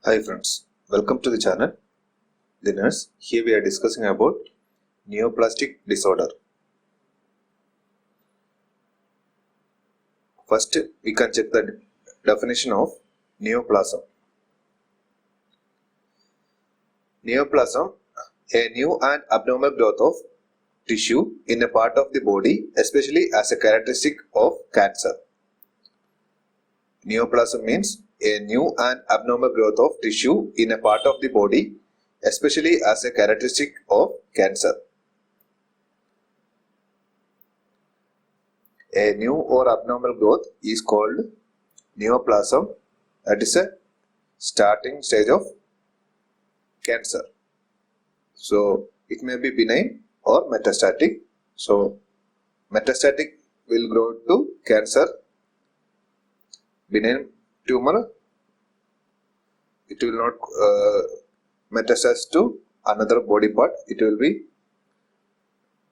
Hi friends, welcome to the channel. The nurse. Here we are discussing about neoplastic disorder. First, we can check the definition of neoplasm. Neoplasm, a new and abnormal growth of tissue in a part of the body, especially as a characteristic of cancer. Neoplasm means a new and abnormal growth of tissue in a part of the body, especially as a characteristic of cancer. A new or abnormal growth is called neoplasm. That is a starting stage of cancer. So it may be benign or metastatic. So metastatic will grow to cancer. Benign tumor, it will not metastasize to another body part. It will be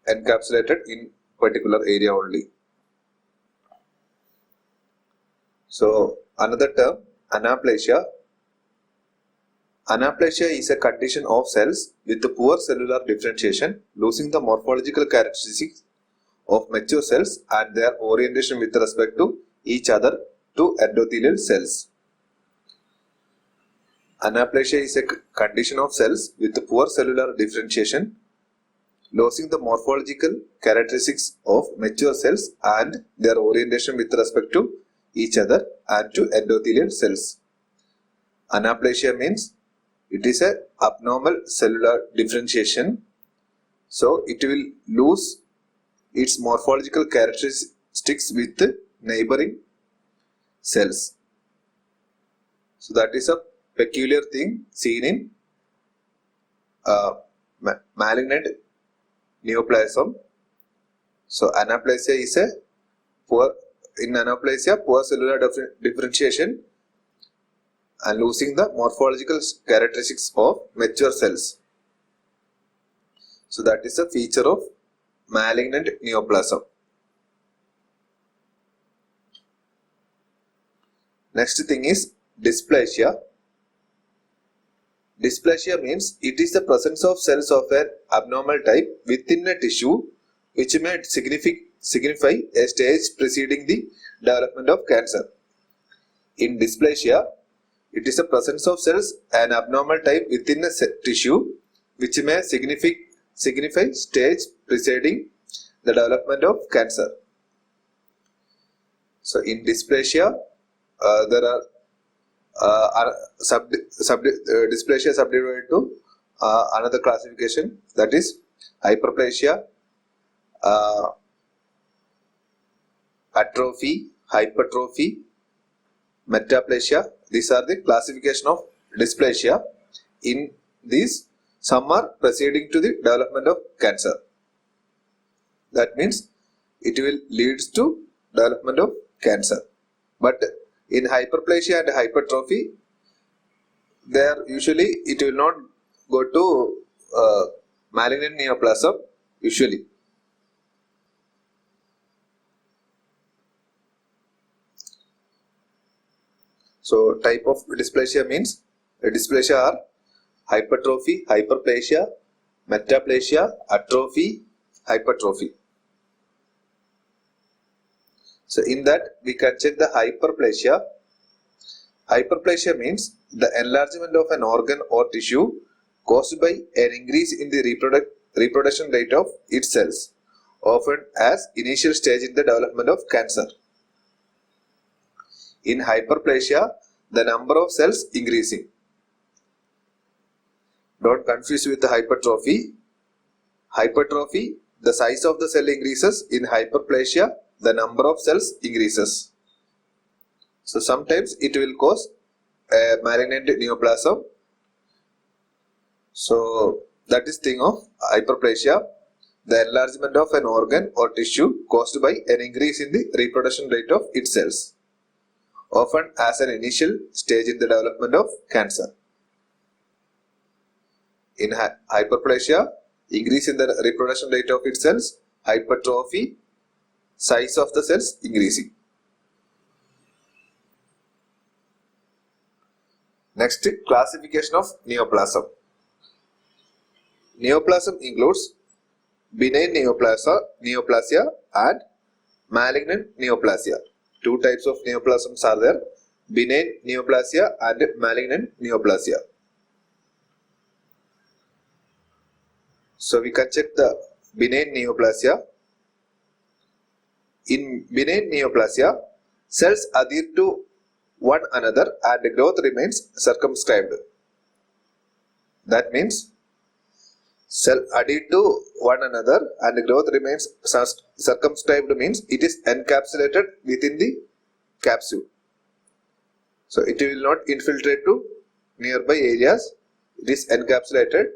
encapsulated in particular area only. So another term, anaplasia. Anaplasia is a condition of cells with poor cellular differentiation, losing the morphological characteristics of mature cells and their orientation with respect to each other to endothelial cells. Anaplasia is a condition of cells with poor cellular differentiation, losing the morphological characteristics of mature cells and their orientation with respect to each other and to endothelial cells. Anaplasia means it is a abnormal cellular differentiation, so it will lose its morphological characteristics with neighboring cells. So that is a peculiar thing seen in malignant neoplasm. So anaplasia is a poor cellular differentiation and losing the morphological characteristics of mature cells. So that is a feature of malignant neoplasm. Next thing is dysplasia. Dysplasia means it is the presence of cells of an abnormal type within a tissue which may signify a stage preceding the development of cancer. In dysplasia, it is the presence of cells an abnormal type within a tissue which may signify stage preceding the development of cancer. So in dysplasia, there are dysplasia subdivided to another classification, that is hyperplasia, atrophy, hypertrophy, metaplasia. These are the classification of dysplasia. In these, some are preceding to the development of cancer. That means it will leads to development of cancer. But in hyperplasia and hypertrophy, there usually it will not go to malignant neoplasm usually. So type of dysplasia means dysplasia are hypertrophy, hyperplasia, metaplasia, atrophy, hypertrophy. So in that we can check the hyperplasia. Hyperplasia means the enlargement of an organ or tissue caused by an increase in the reproduction rate of its cells, often as initial stage in the development of cancer. In hyperplasia, the number of cells increasing. Don't confuse with the hypertrophy. Hypertrophy, the size of the cell increases. In hyperplasia, the number of cells increases. So sometimes it will cause a malignant neoplasm. So that is thing of hyperplasia, the enlargement of an organ or tissue caused by an increase in the reproduction rate of its cells, often as an initial stage in the development of cancer. In hyperplasia, increase in the reproduction rate of its cells. Hypertrophy, size of the cells increasing. Next, classification of neoplasm. Neoplasm includes benign neoplasia and malignant neoplasia. Two types of neoplasms are there, benign neoplasia and malignant neoplasia. So we can check the benign neoplasia. In benign neoplasia, cells adhere to one another and growth remains circumscribed. That means cell adhere to one another and growth remains circumscribed means it is encapsulated within the capsule. So it will not infiltrate to nearby areas. It is encapsulated.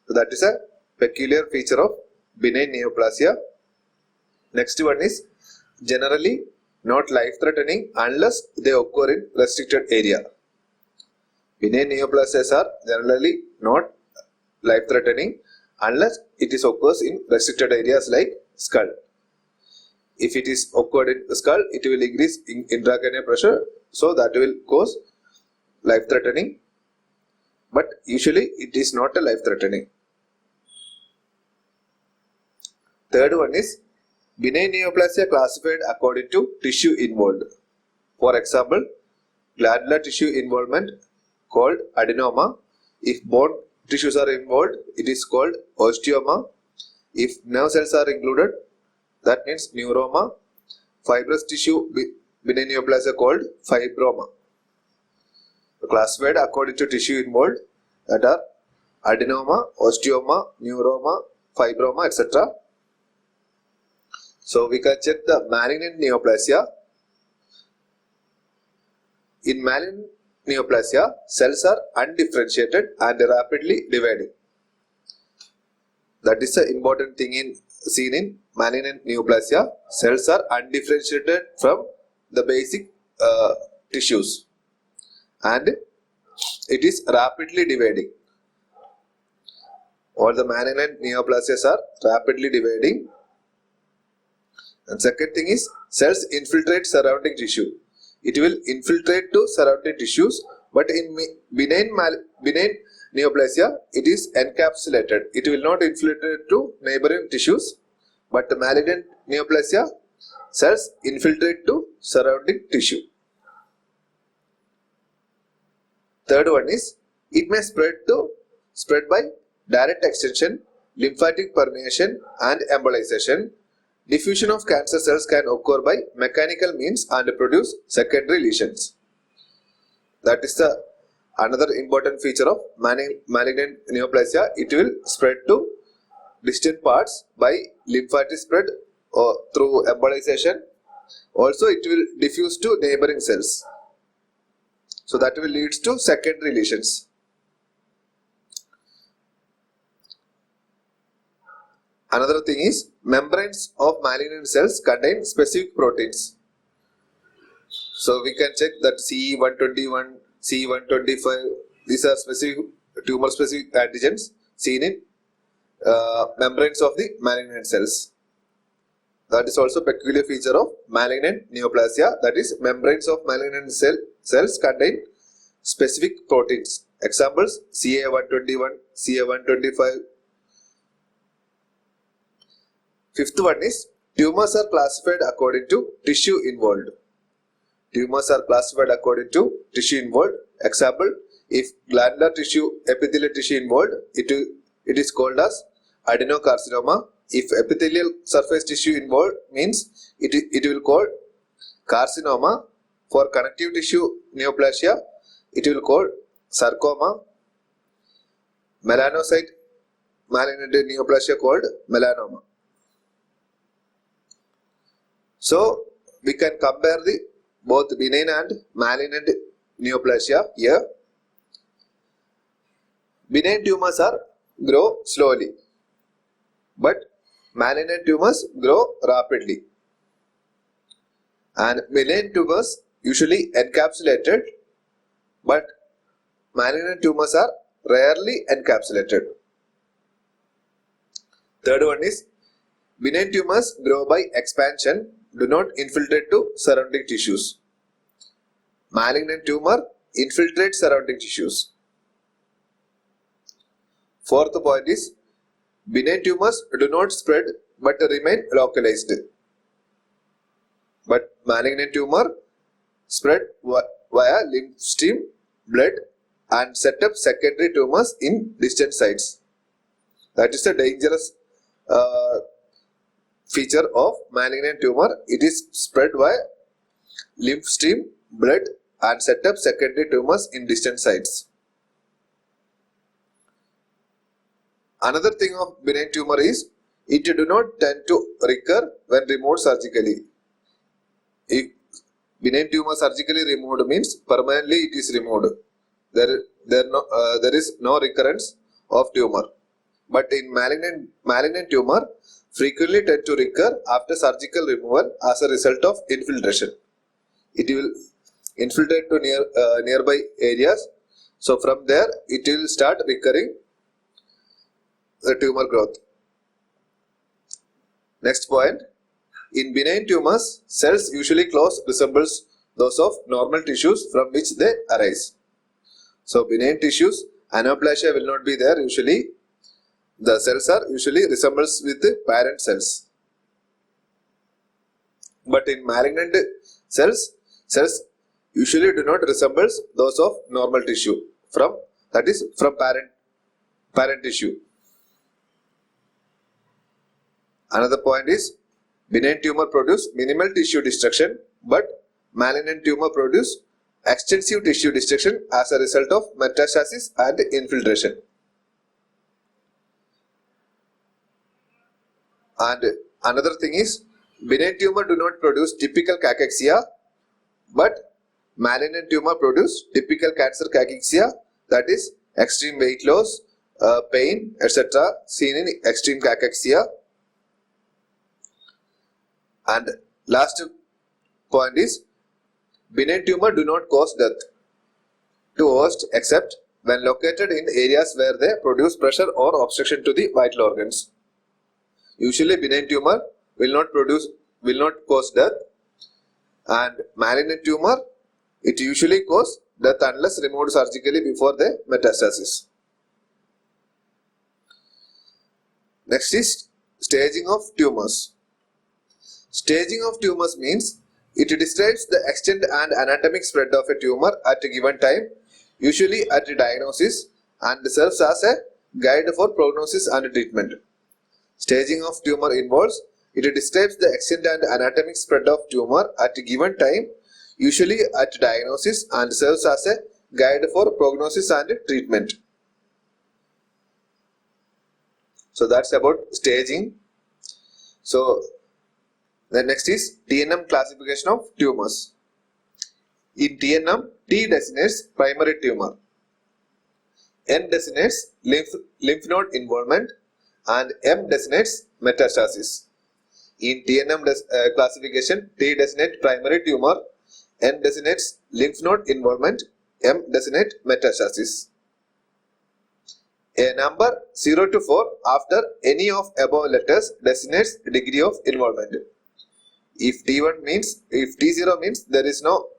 So that is a peculiar feature of benign neoplasia. Next one is generally not life-threatening unless they occur in restricted area. Benign neoplasias are generally not life-threatening unless it is occurs in restricted areas like skull. If it is occurred in skull, it will increase intracranial pressure, so that will cause life-threatening. But usually it is not a life-threatening. Third one is benign neoplasia classified according to tissue involved. For example, glandular tissue involvement called adenoma. If bone tissues are involved, it is called osteoma. If nerve cells are included, that means neuroma. Fibrous tissue benign neoplasia called fibroma. Classified according to tissue involved, that are adenoma, osteoma, neuroma, fibroma, etc. So we can check the malignant neoplasia. In malignant neoplasia, cells are undifferentiated and rapidly dividing. That is the important thing seen in malignant neoplasia. Cells are undifferentiated from the basic tissues and it is rapidly dividing. All the malignant neoplasias are rapidly dividing. And second thing is cells infiltrate surrounding tissue. It will infiltrate to surrounding tissues, but in benign neoplasia, it is encapsulated. It will not infiltrate to neighboring tissues, but the malignant neoplasia, cells infiltrate to surrounding tissue. Third one is it may spread by direct extension, lymphatic permeation and embolization. Diffusion of cancer cells can occur by mechanical means and produce secondary lesions. That is the another important feature of malignant neoplasia. It will spread to distant parts by lymphatic spread or through embolization. Also, it will diffuse to neighboring cells. So that will lead to secondary lesions. Another thing is membranes of malignant cells contain specific proteins. So we can check that CE121, CE125, these are specific tumor specific antigens seen in membranes of the malignant cells. That is also a peculiar feature of malignant neoplasia, that is membranes of malignant cells contain specific proteins. Examples CA121, CA125. Fifth one is tumors are classified according to tissue involved. Tumors are classified according to tissue involved. Example, if glandular tissue, epithelial tissue involved, it is called as adenocarcinoma. If epithelial surface tissue involved means it will call carcinoma. For connective tissue neoplasia, it will call sarcoma. Melanocyte malignant neoplasia called melanoma. So we can compare the both benign and malignant neoplasia here. Benign tumors grow slowly, but malignant tumors grow rapidly. And benign tumors usually encapsulated, but malignant tumors are rarely encapsulated. Third one is benign tumors grow by expansion, do not infiltrate to surrounding tissues. Malignant tumor infiltrate surrounding tissues. Fourth point is benign tumors do not spread but remain localized. But malignant tumor spread via lymph stream, blood and set up secondary tumors in distant sites. That is a dangerous feature of malignant tumor. It is spread via lymph stream, blood and set up secondary tumors in distant sites. Another thing of benign tumor is it do not tend to recur when removed surgically. If benign tumor surgically removed means permanently it is removed. There is no recurrence of tumor. But in malignant tumor frequently tend to recur after surgical removal as a result of infiltration. It will infiltrate to nearby areas. So from there it will start recurring the tumor growth. Next point. In benign tumors, cells usually close resembles those of normal tissues from which they arise. So benign tissues, aneuploidia will not be there usually. The cells are usually resembles with the parent cells. But in malignant cells usually do not resemble those of normal tissue from parent tissue. Another point is benign tumor produce minimal tissue destruction, but malignant tumor produce extensive tissue destruction as a result of metastasis and infiltration. And another thing is benign tumor do not produce typical cachexia, but malignant tumor produce typical cancer cachexia, that is extreme weight loss, pain, etc. seen in extreme cachexia. And last point is benign tumor do not cause death to host except when located in areas where they produce pressure or obstruction to the vital organs. Usually benign tumor will not cause death, and malignant tumor it usually cause death unless removed surgically before the metastasis. Next is staging of tumors. Staging of tumors means it describes the extent and anatomic spread of a tumor at a given time, usually at diagnosis, and serves as a guide for prognosis and treatment. Staging of tumor involves it describes the extent and anatomic spread of tumor at a given time, usually at diagnosis, and serves as a guide for prognosis and treatment. So that's about staging. So the next is TNM classification of tumors. In TNM, T designates primary tumor, N designates lymph node involvement, and M designates metastasis. In TNM classification, T designates primary tumor, N designates lymph node involvement, M designates metastasis. A number 0 to 4 after any of above letters designates degree of involvement. If T0 means there is no,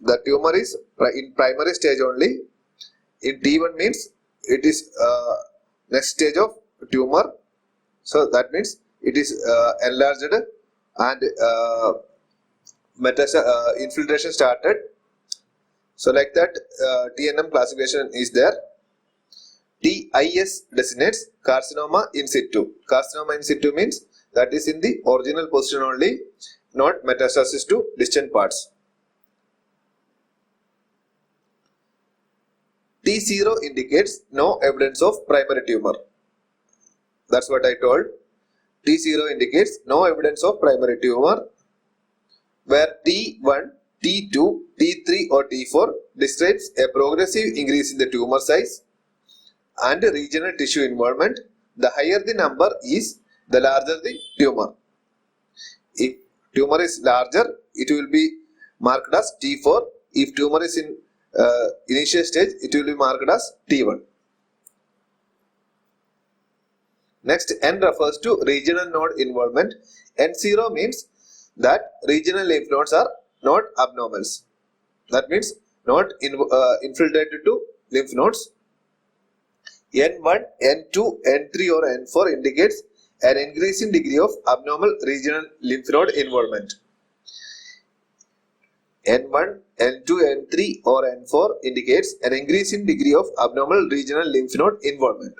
the tumor is in primary stage only. In T1 means it is next stage of tumor. So that means it is enlarged and infiltration started. So like that TNM classification is there. TIS designates carcinoma in situ. Carcinoma in situ means that is in the original position only, not metastasis to distant parts. T0 indicates no evidence of primary tumor. That's what I told. T0 indicates no evidence of primary tumor, where T1, T2, T3 or T4 describes a progressive increase in the tumor size and regional tissue involvement. The higher the number is, the larger the tumor. If tumor is larger, it will be marked as T4. If tumor is in initial stage, it will be marked as T1. Next, N refers to regional node involvement. N0 means that regional lymph nodes are not abnormals. That means not infiltrated to lymph nodes. N1, N2, N3 or N4 indicates an increasing degree of abnormal regional lymph node involvement. N1, N2, N3 or N4 indicates an increasing degree of abnormal regional lymph node involvement.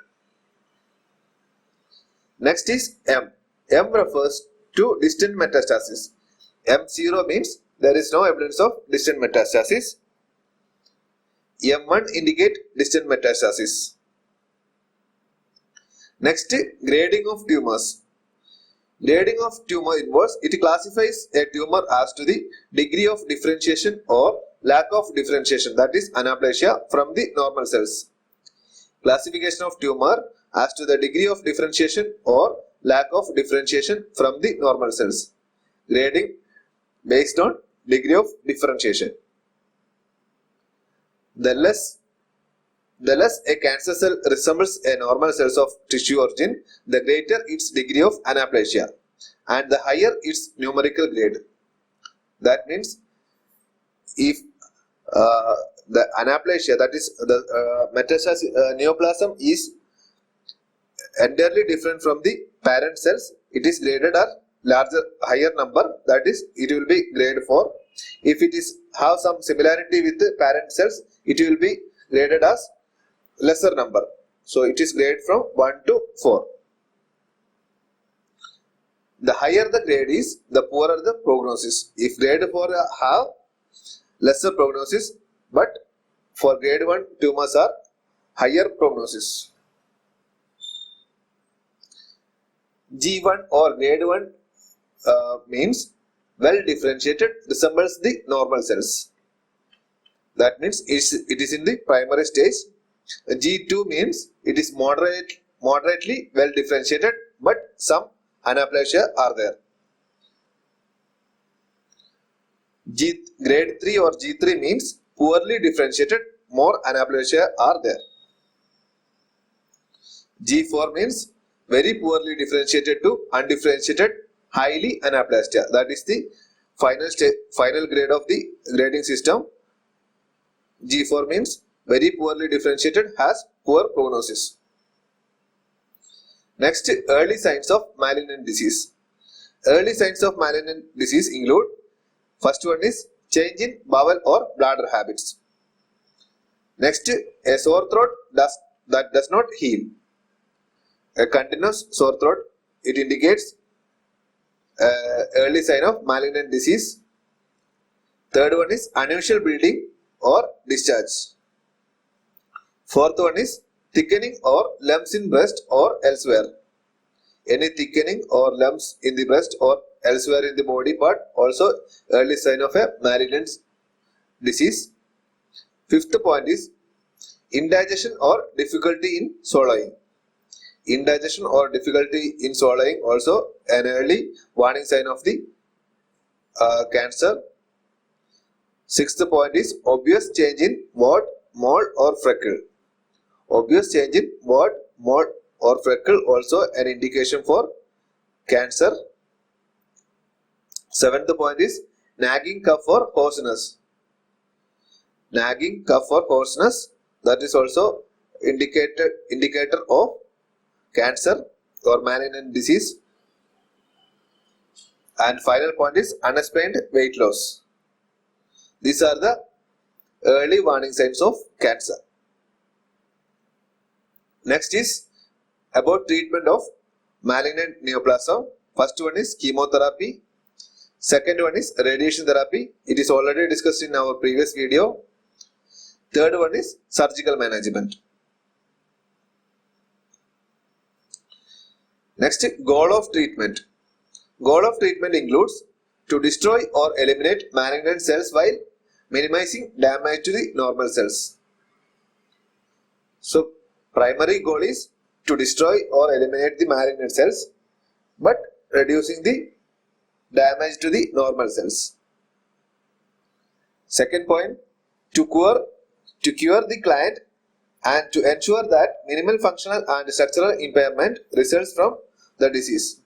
Next is M. M refers to distant metastasis. M0 means there is no evidence of distant metastasis. M1 indicate distant metastasis. Next, grading of tumors. Grading of tumor involves it classifies a tumor as to the degree of differentiation or lack of differentiation, that is anaplasia, from the normal cells. Classification of tumor as to the degree of differentiation or lack of differentiation from the normal cells. Grading based on degree of differentiation. The less a cancer cell resembles a normal cells of tissue origin, the greater its degree of anaplasia and the higher its numerical grade. That means if the anaplasia, that is the metastasis neoplasm, is entirely different from the parent cells, it is graded as higher number, that is it will be grade 4. If it is have some similarity with the parent cells, it will be graded as lesser number. So it is grade from 1 to 4. The higher the grade is, the poorer the prognosis. If grade 4 have lesser prognosis, but for grade 1 tumors are higher prognosis. G1 or grade 1 means well differentiated, resembles the normal cells. That means it is in the primary stage. G2 means it is moderately well differentiated, but some anaplasia are there. Grade 3 or G3 means poorly differentiated, more anaplasia are there. G4 means very poorly differentiated to undifferentiated, highly anaplasia. That is the final grade of the grading system. G4 means very poorly differentiated, has poor prognosis. Next, early signs of malignant disease. Early signs of malignant disease include, first one is change in bowel or bladder habits. Next, a sore throat that does not heal. A continuous sore throat, it indicates early sign of malignant disease. Third one is unusual bleeding or discharge. Fourth one is thickening or lumps in breast or elsewhere. Any thickening or lumps in the breast or elsewhere in the body part, also early sign of a malignant disease. Fifth point is indigestion or difficulty in swallowing. Indigestion or difficulty in swallowing, also an early warning sign of the cancer. Sixth point is obvious change in wart, mole or freckle. Obvious change in wart, mole or freckle, also an indication for cancer. Seventh point is nagging cough or hoarseness. Nagging cough or hoarseness, that is also indicator of cancer or malignant disease. And final point is unexplained weight loss. These are the early warning signs of cancer. Next is about treatment of malignant neoplasm. First one is chemotherapy. Second one is radiation therapy. It is already discussed in our previous video. Third one is surgical management. Next, goal of treatment. Goal of treatment includes to destroy or eliminate malignant cells while minimizing damage to the normal cells. So, primary goal is to destroy or eliminate the malignant cells, but reducing the damage to the normal cells. Second point, to cure the client and to ensure that minimal functional and structural impairment results from the disease.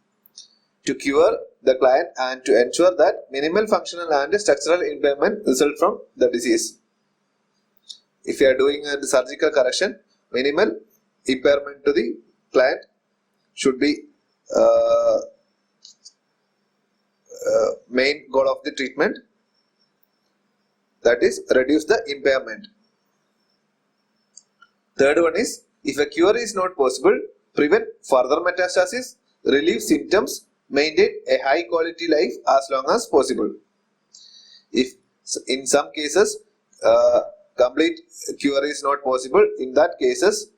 To cure the client and to ensure that minimal functional and structural impairment result from the disease. If you are doing a surgical correction, minimal impairment to the client should be main goal of the treatment, that is reduce the impairment. Third one is, if a cure is not possible, prevent further metastasis, relieve symptoms, maintain a high quality life as long as possible. If in some cases complete cure is not possible, in that cases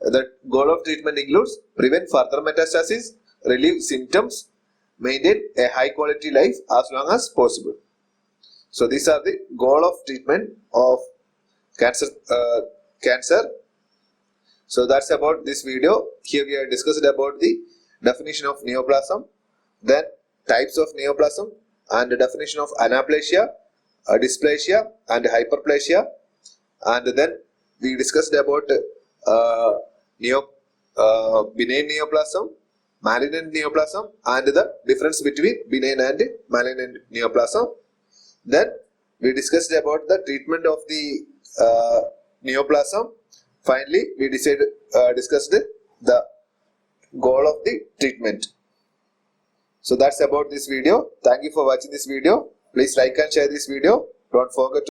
the goal of treatment includes prevent further metastasis, relieve symptoms, maintain a high quality life as long as possible. So these are the goal of treatment of cancer. So that's about this video. Here we have discussed about the definition of neoplasm, then types of neoplasm, and the definition of anaplasia, dysplasia and hyperplasia, and then we discussed about benign neoplasm, malignant neoplasm, and the difference between benign and malignant neoplasm. Then we discussed about the treatment of the neoplasm. Finally, we discussed the goal of the treatment. So that's about this video. Thank you for watching this video. Please like and share this video. Don't forget to